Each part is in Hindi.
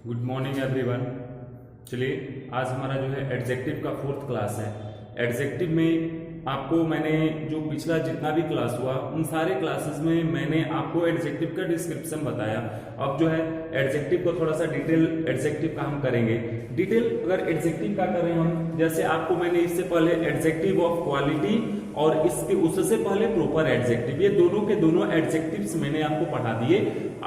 Good morning everyone. चलिए आज हमारा जो है एडजेक्टिव का 4th क्लास है। एडजेक्टिव में आपको मैंने जो पिछला जितना भी क्लास हुआ उन सारे क्लासेस में मैंने आपको एडजेक्टिव का डिस्क्रिप्शन बताया। अब जो है एडजेक्टिव को थोड़ा सा डिटेल एडजेक्टिव का हम करेंगे। डिटेल अगर एडजेक्टिव का करें हम, जैसे आपको मैंने इससे पहले एडजेक्टिव ऑफ क्वालिटी और इसके उससे पहले प्रॉपर एडजेक्टिव, ये दोनों के दोनों एडजेक्टिव्स मैंने आपको पढ़ा दिए।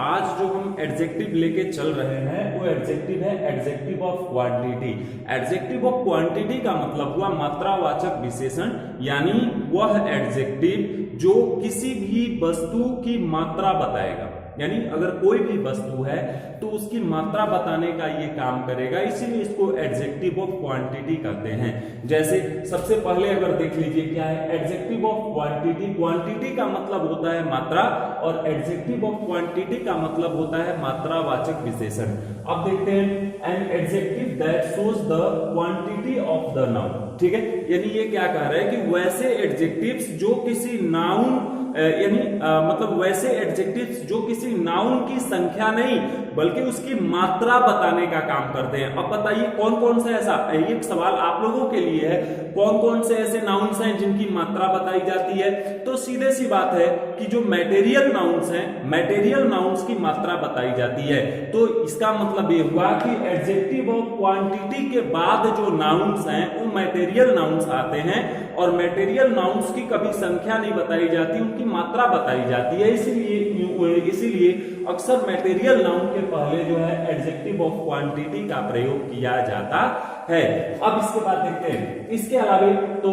आज जो हम एडजेक्टिव लेके चल रहे हैं वो एडजेक्टिव है adjective of quantity. Adjective of quantity का मतलब हुआ मात्रावाचक विशेषण, यानी वह एडजेक्टिव जो किसी भी वस्तु की मात्रा बताएगा। यानी अगर कोई भी वस्तु है तो उसकी मात्रा बताने का ये काम करेगा, इसीलिए इसको एडजेक्टिव ऑफ क्वांटिटी कहते हैं। जैसे सबसे पहले अगर देख लीजिए क्या है एडजेक्टिव ऑफ क्वांटिटी। क्वांटिटी का मतलब होता है मात्रा और एडजेक्टिव ऑफ क्वांटिटी का मतलब होता है मात्रावाचक विशेषण। अब देखते हैं an adjective that shows the quantity of the noun. ठीक है, यानी ये क्या कह रहा है कि वैसे एडजेक्टिव्स जो किसी नाउन यानी मतलब वैसे एडजेक्टिव्स जो किसी नाउन की संख्या नहीं बल्कि उसकी मात्रा बताने का काम करते हैं। अब बताइए कौन कौन से ऐसा, एक सवाल आप लोगों के लिए है, कौन कौन से ऐसे नाउन्स हैं जिनकी मात्रा बताई जाती है? तो सीधे सी बात है कि जो मटेरियल नाउन्स हैं, मटेरियल नाउन्स की मात्रा बताई जाती है। तो इसका मतलब ये हुआ कि एडजेक्टिव ऑफ क्वांटिटी के बाद जो नाउन्स हैं वो मटेरियल नाउन्स आते हैं, और मटेरियल नाउन्स की कभी संख्या नहीं बताई जाती, उनकी मात्रा बताई जाती है। इसीलिए अक्सर मटेरियल नाउन के पहले जो है एडजेक्टिव ऑफ क्वांटिटी का प्रयोग किया जाता है। अब इसके बाद देखते हैं इसके अलावा, तो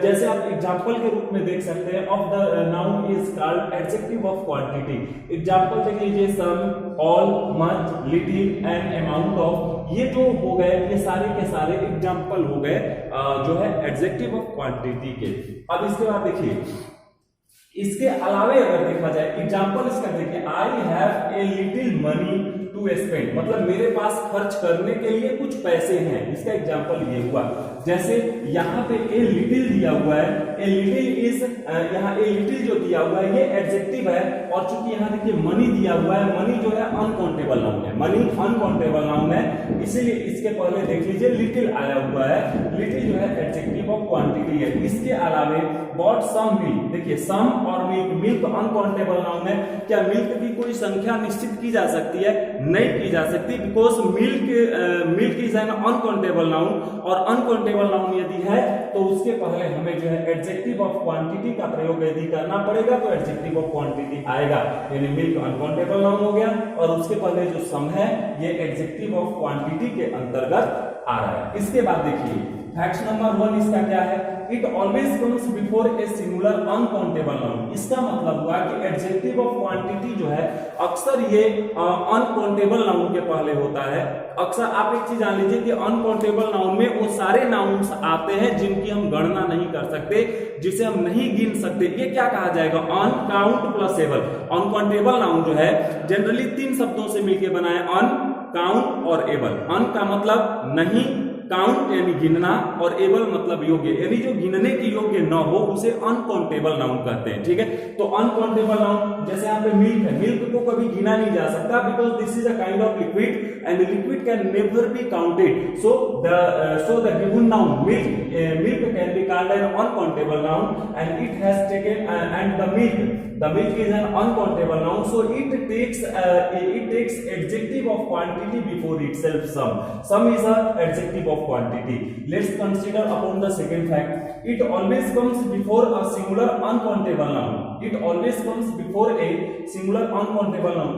जैसे आप एग्जांपल के रूप में देख सकते हैं of the noun is called adjective of quantity. Example देख लीजिए some, all, much, little and amount of. ये जो हो गए ये सारे के सारे एग्जांपल हो गए जो है एडजेक्टिव ऑफ क्वांटिटी के। अब इसके बाद देखिए इसके अलावा अगर देखा जाए एग्जांपल इसका देखिए, I have a little money to spend, मतलब मेरे पास खर्च करने के लिए कुछ पैसे हैं। इसका एग्जांपल ये हुआ। जैसे यहाँ पे ए लिटिल दिया हुआ है, ए लिटिल इज, यहाँ ए लिटिल जो दिया हुआ है ये एडजेक्टिव है, और चूंकि यहाँ देखिए मनी दिया हुआ है, मनी जो है अनकाउंटेबल नाउन है, मनी अनकाउंटेबल नाउन है, इसीलिए इसके पहले देख लीजिए लिटिल आया हुआ है। लिटिल जो है एडजेक्टिव ऑफ क्वांटिटी है। इसके अलावा बॉट सम मिल्क, देखिए सम और मिल्क, मिल्क अनकाउंटेबल नाउन है। क्या मिल्क की कोई संख्या निश्चित की जा सकती है? नहीं की जा सकती, because milk is an uncountable noun, और अनकाउंटेबल नाउन यदि है तो उसके पहले हमें जो है एडजेक्टिव ऑफ क्वांटिटी का प्रयोग यदि करना पड़ेगा तो एडजेक्टिव ऑफ क्वांटिटी आएगा। यानी मिल्क अनकाउंटेबल नाउन हो गया, और उसके पहले जो सम है ये एडजेक्टिव ऑफ क्वांटिटी के अंतर्गत आ रहा है। इसके बाद देखिए फैक्ट नंबर 1 इसका क्या है, it always comes before a singular uncountable noun. इसका मतलब हुआ कि एडजेक्टिव ऑफ क्वांटिटी जो है अक्सर ये अनकाउंटेबल नाउन के पहले होता है। अक्सर आप एक चीज जान लीजिए कि अनकाउंटेबल नाउन में वो सारे नाउन्स आते हैं जिनकी हम गणना नहीं कर सकते, जिसे हम नहीं गिन सकते। ये क्या कहा जाएगा? Uncount plus able. Uncountable noun जो है जनरली 3 शब्दों से मिलकर बना है, अन, काउंट और एबल। अन का मतलब नहीं, काउंट यानी गिनना, और एबल मतलब योग्य, यानी जो गिनने के योग्य न हो उसे अनकाउंटेबल नाउन कहते हैं। ठीक है, तो अनकाउंटेबल नाउन जैसे यहाँ पे मिल्क है, मिल्क को कभी गिना नहीं जा सकता, because this is a kind of liquid and liquid can never be counted. So the given noun milk can be called an uncountable noun, and it has taken and the milk is an uncountable noun, so it takes adjective of quantity before itself. Some is a adjective of quantity. Let's consider upon the second fact. It always comes before a singular uncountable noun. It always comes before a singular uncountable noun.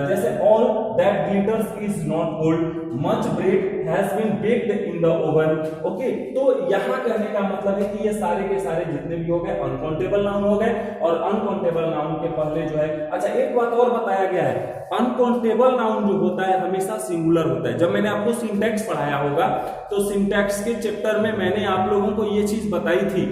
जैसे all that glitters is not gold, much bread has been baked in the oven. Okay, तो यहाँ कहने का मतलब है कि ये सारे के सारे जितने भी हो गए अनकाउंटेबल नाउन हो गए, और अनकाउंटेबल नाउन के पहले जो है, अच्छा एक बात और बताया गया है, अनकाउंटेबल नाउन जो होता है हमेशा सिंगुलर होता है। जब मैंने आपको सिंटैक्स पढ़ाया होगा तो सिंटैक्स के चैप्टर में मैंने आप लोगों को ये चीज बताई थी,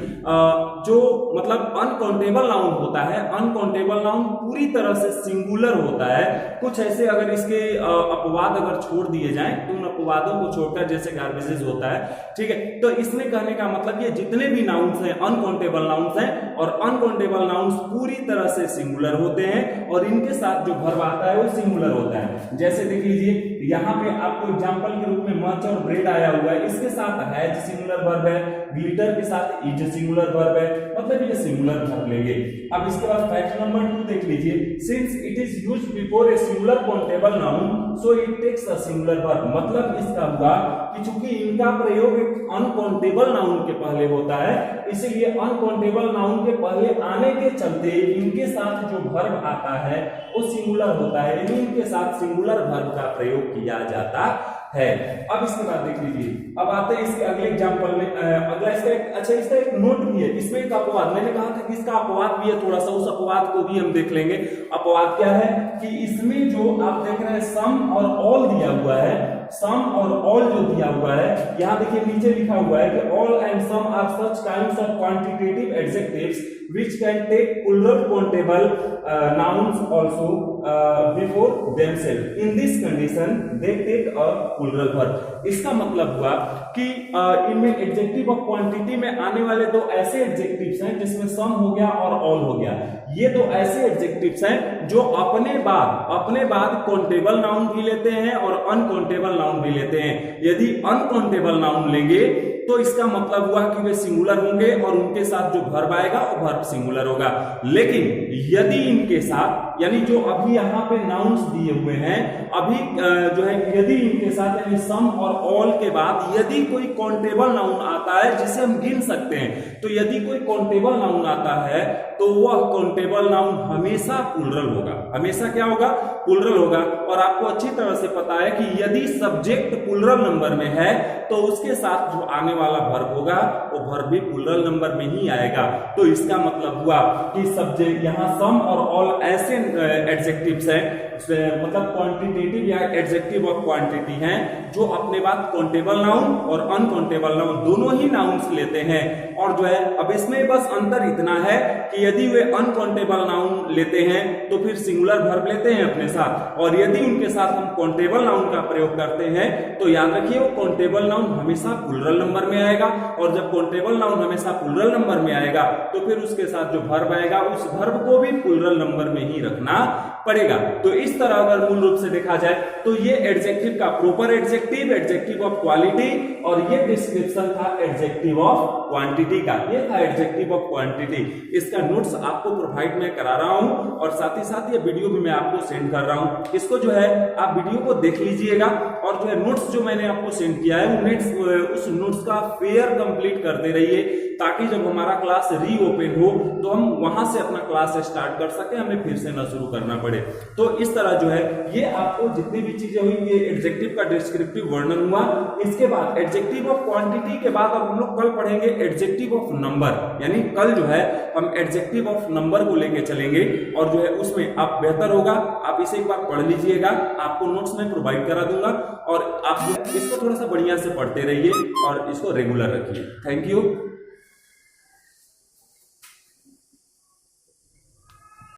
जो मतलब अनकाउंटेबल नाउन होता है, अनकाउंटेबल नाउन पूरी तरह से सिंगुलर होता है। कुछ ऐसे अगर इसके अपवाद अगर छोड़ दिए जाएं तो उन अपवादों को छोड़कर, जैसे गार्बेजेस होता है, ठीक है। तो इसमें कहने का मतलब ये जितने भी नाउन्स हैं अनकाउंटेबल नाउन्स हैं, और अनकाउंटेबल नाउन्स पूरी तरह से सिंगुलर होते हैं और इनके साथ जो वर्ब आता है वो सिंगुलर होता है। जैसे देख लीजिए यहाँ पे आपको एग्जांपल के रूप में मच और ब्रेड आया हुआ है, इसके साथ हैज सिंगुलर वर्ब है, ग्लिटर के साथ इज सिंगुलर वर्ब है, मतलब ये सिंगुलर वर्ब लेंगे। अब इसके बाद फैक्ट नंबर 2 देख लीजिए, since it is used before a singular countable noun so it takes a singular verb. मतलब इसका हुआ कि चूंकि इनका प्रयोग एक अनकाउंटेबल नाउन के पहले होता है, इसलिए अनकाउंटेबल नाउन के पहले आने के चलते इनके साथ जो वर्ब आता है वो सिंगुलर होता है, यानी इनके साथ सिंगुलर वर्ब का प्रयोग किया जाता है। अब इसके बाद देख लीजिए, अब आते हैं इसके अगले एग्जांपल में। अगला इसका एक नोट भी है, इसमें एक अपवाद, मैंने कहा था कि इसका अपवाद भी है, थोड़ा सा उस अपवाद को भी हम देख लेंगे। अपवाद क्या है कि इसमें जो आप देख रहे हैं सम और ऑल दिया हुआ है, सम और ऑल जो दिया हुआ है, यहां देखिए नीचे लिखा हुआ है कि all and some are such kinds of quantitative adjectives which can take plural countable nouns also before themselves. In this condition they take a plural verb. इसका मतलब हुआ कि इनमें एडजेक्टिव ऑफ क्वांटिटी में आने वाले दो ऐसे एडजेक्टिव्स हैं जिसमें सम हो गया और ऑल हो गया। ये दो ऐसे एडजेक्टिव्स हैं जो अपने बाद काउंटेबल नाउन भी लेते हैं और अनकाउंटेबल नाउन भी लेते हैं। यदि अनकाउंटेबल नाउन लेंगे तो इसका मतलब हुआ कि वे सिंगुलर होंगे और उनके साथ जो वर्ब आएगा वो वर्ब सिंगुलर होगा। लेकिन यदि इनके साथ, यानी जो अभी यहाँ पे नाउन्स दिए हुए हैं, अभी जो है यदि इनके साथ यानी सम और ऑल के बाद यदि कोई काउंटेबल नाउन आता है जिसे हम गिन सकते हैं, तो यदि कोई काउंटेबल नाउन आता है तो वह काउंटेबल नाउन हमेशा प्लुरल होगा। हमेशा क्या होगा? प्लुरल होगा। और आपको अच्छी तरह से पता है कि यदि सब्जेक्ट प्लुरल नंबर में है तो उसके साथ जो आने वाला वर्ब होगा वो वर्ब भी प्लुरल नंबर में ही आएगा। तो इसका मतलब हुआ कि सब्जेक्ट यहाँ सम और ऑल ऐसे एडजेक्टिव्स हैं, मतलब क्वांटिटेटिव या एडजेक्टिव ऑफ क्वांटिटी हैं जो अपने बाद काउंटेबल नाउन और अनकाउंटेबल नाउन दोनों ही नाउन्स लेते हैं। और जो है अब इसमें बस अंतर इतना है कि यदि वे अनकाउंटेबल नाउन लेते हैं तो फिर सिंगुलर वर्ब लेते हैं अपने साथ, और यदि उनके साथ हम काउंटेबल नाउन का प्रयोग करते हैं तो याद रखिए वो काउंटेबल नाउन हमेशा प्लुरल नंबर में आएगा। और जब काउंटेबल नाउन हमेशा प्लुरल नंबर में आएगा तो फिर उसके साथ जो वर्ब आएगा उस वर्ब को भी प्लुरल नंबर में ही रखना पड़ेगा। तो इस तरह अगर मूल रूप से देखा जाए तो ये एडजेक्टिव का प्रॉपर एडजेक्टिव ऑफ क्वालिटी, और ये डिस्क्रिप्शन था एडजेक्टिव ऑफ क्वांटिटी का। ये था एडजेक्टिव ऑफ क्वांटिटी। इसका नोट्स आपको प्रोवाइड मैं करा रहा हूं और साथ ही साथ ये वीडियो भी मैं आपको सेंड कर रहा हूं। इसको जो है आप वीडियो को देख लीजिएगा और जो है नोट्स जो मैंने आपको सेंड किया है उस नोट्स का फेयर कंप्लीट करते रहिए, ताकि जब हमारा क्लास रीओपन हो तो हम वहां से अपना क्लास स्टार्ट कर सके, हमें फिर से न शुरू करना पड़े। तो इस तरह जो है ये आपको जितनी भी चीजें हुई, ये एडजेक्टिव का डिस्क्रिप्टिव वर्णन हुआ। इसके बाद एडजेक्टिव ऑफ क्वांटिटी के बाद अब हम लोग कल पढ़ेंगे एडजेक्टिव ऑफ नंबर, यानी कल जो है हम एडजेक्टिव ऑफ नंबर को लेके चलेंगे। और जो है उसमें आप बेहतर होगा आप इसे एक बार पढ़ लीजिएगा, आपको नोट्स में प्रोवाइड करा दूंगा, और आप इसको थोड़ा सा बढ़िया से पढ़ते रहिए और इसको रेगुलर रखिए। Thank you.